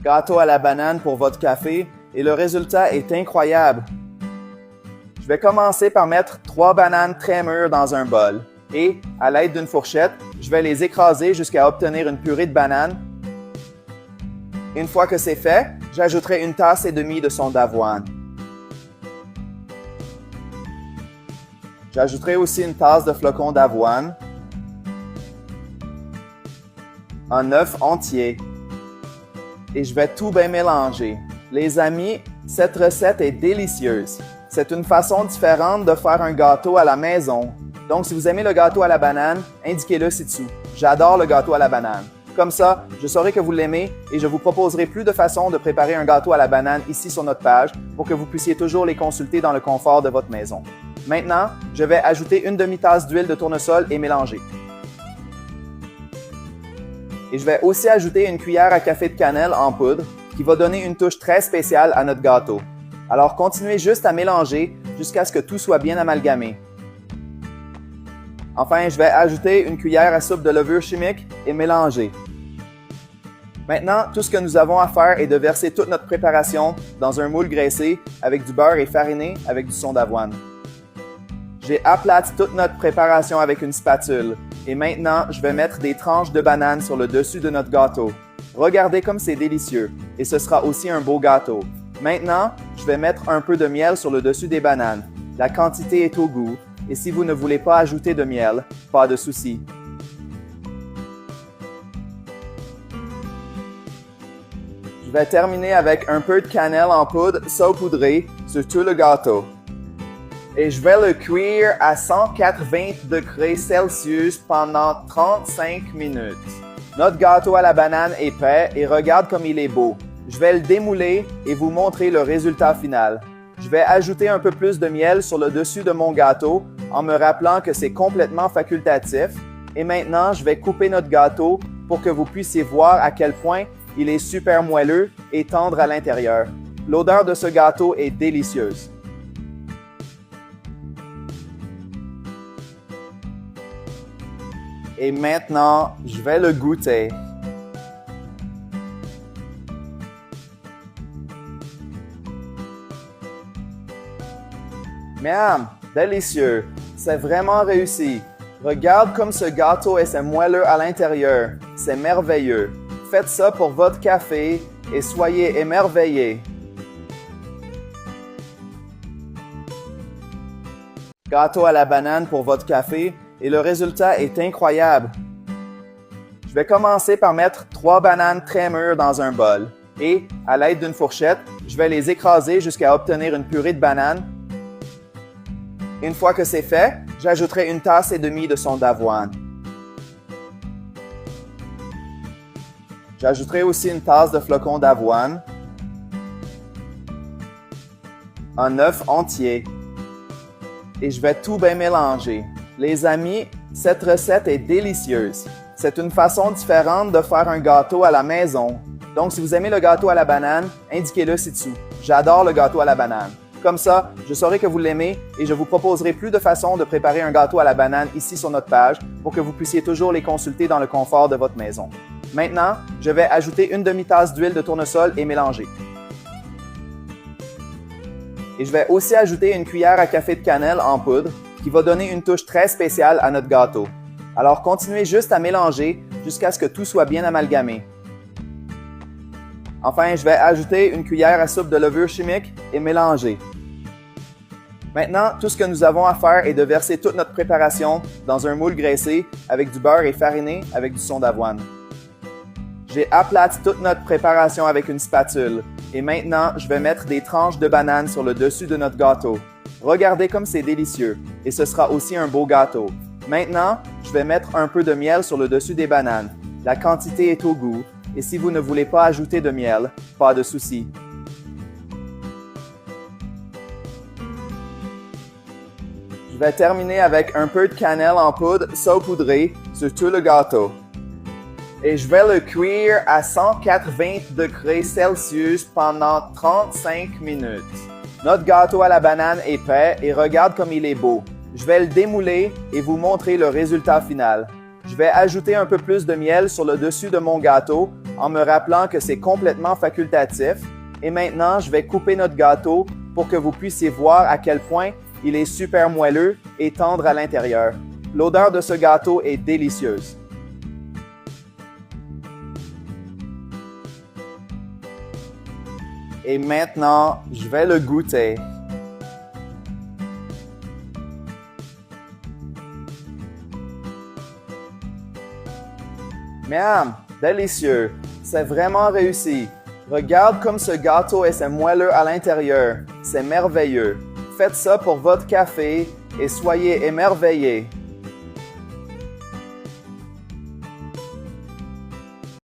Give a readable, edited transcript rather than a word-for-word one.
Gâteau à la banane pour votre café et le résultat est incroyable. Je vais commencer par mettre 3 bananes très mûres dans un bol et, à l'aide d'une fourchette, je vais les écraser jusqu'à obtenir une purée de bananes. Une fois que c'est fait, j'ajouterai 1,5 tasses de son d'avoine. J'ajouterai aussi 1 tasse de flocons d'avoine, un œuf entier et je vais tout bien mélanger. Les amis, cette recette est délicieuse. C'est une façon différente de faire un gâteau à la maison. Donc, si vous aimez le gâteau à la banane, indiquez-le ci-dessous. J'adore le gâteau à la banane. Comme ça, je saurai que vous l'aimez et je vous proposerai plus de façons de préparer un gâteau à la banane ici sur notre page pour que vous puissiez toujours les consulter dans le confort de votre maison. Maintenant, je vais ajouter 1 demi-tasse d'huile de tournesol et mélanger. Et je vais aussi ajouter 1 cuillère à café de cannelle en poudre qui va donner une touche très spéciale à notre gâteau. Alors continuez juste à mélanger jusqu'à ce que tout soit bien amalgamé. Enfin, je vais ajouter 1 cuillère à soupe de levure chimique et mélanger. Maintenant, tout ce que nous avons à faire est de verser toute notre préparation dans un moule graissé avec du beurre et fariné avec du son d'avoine. J'ai aplati toute notre préparation avec une spatule et maintenant, je vais mettre des tranches de bananes sur le dessus de notre gâteau. Regardez comme c'est délicieux et ce sera aussi un beau gâteau. Maintenant, je vais mettre un peu de miel sur le dessus des bananes. La quantité est au goût et si vous ne voulez pas ajouter de miel, pas de souci. Je vais terminer avec un peu de cannelle en poudre saupoudrée sur tout le gâteau. Et je vais le cuire à 180 degrés Celsius pendant 35 minutes. Notre gâteau à la banane est prêt et regarde comme il est beau. Je vais le démouler et vous montrer le résultat final. Je vais ajouter un peu plus de miel sur le dessus de mon gâteau en me rappelant que c'est complètement facultatif. Et maintenant, je vais couper notre gâteau pour que vous puissiez voir à quel point il est super moelleux et tendre à l'intérieur. L'odeur de ce gâteau est délicieuse. Et maintenant, je vais le goûter. Miam, délicieux. C'est vraiment réussi. Regarde comme ce gâteau est moelleux à l'intérieur. C'est merveilleux. Faites ça pour votre café et soyez émerveillés. Gâteau à la banane pour votre café et le résultat est incroyable. Je vais commencer par mettre 3 bananes très mûres dans un bol et, à l'aide d'une fourchette, je vais les écraser jusqu'à obtenir une purée de bananes. Une fois que c'est fait, j'ajouterai 1,5 tasses de son d'avoine. J'ajouterai aussi 1 tasse de flocons d'avoine, un œuf entier et je vais tout bien mélanger. Les amis, cette recette est délicieuse. C'est une façon différente de faire un gâteau à la maison. Donc, si vous aimez le gâteau à la banane, indiquez-le ci-dessous. J'adore le gâteau à la banane. Comme ça, je saurai que vous l'aimez et je vous proposerai plus de façons de préparer un gâteau à la banane ici sur notre page pour que vous puissiez toujours les consulter dans le confort de votre maison. Maintenant, je vais ajouter 1 demi-tasse d'huile de tournesol et mélanger. Et je vais aussi ajouter 1 cuillère à café de cannelle en poudre qui va donner une touche très spéciale à notre gâteau. Alors continuez juste à mélanger jusqu'à ce que tout soit bien amalgamé. Enfin, je vais ajouter 1 cuillère à soupe de levure chimique et mélanger. Maintenant, tout ce que nous avons à faire est de verser toute notre préparation dans un moule graissé avec du beurre et fariné avec du son d'avoine. J'ai aplati toute notre préparation avec une spatule et maintenant, je vais mettre des tranches de bananes sur le dessus de notre gâteau. Regardez comme c'est délicieux et ce sera aussi un beau gâteau. Maintenant, je vais mettre un peu de miel sur le dessus des bananes. La quantité est au goût et si vous ne voulez pas ajouter de miel, pas de souci. Je vais terminer avec un peu de cannelle en poudre saupoudrée sur tout le gâteau. Et je vais le cuire à 180 degrés Celsius pendant 35 minutes. Notre gâteau à la banane est prêt et regarde comme il est beau. Je vais le démouler et vous montrer le résultat final. Je vais ajouter un peu plus de miel sur le dessus de mon gâteau en me rappelant que c'est complètement facultatif. Et maintenant, je vais couper notre gâteau pour que vous puissiez voir à quel point il est super moelleux et tendre à l'intérieur. L'odeur de ce gâteau est délicieuse. Et maintenant, je vais le goûter. Miam, délicieux. C'est vraiment réussi. Regarde comme ce gâteau est moelleux à l'intérieur. C'est merveilleux. Faites ça pour votre café et soyez émerveillés.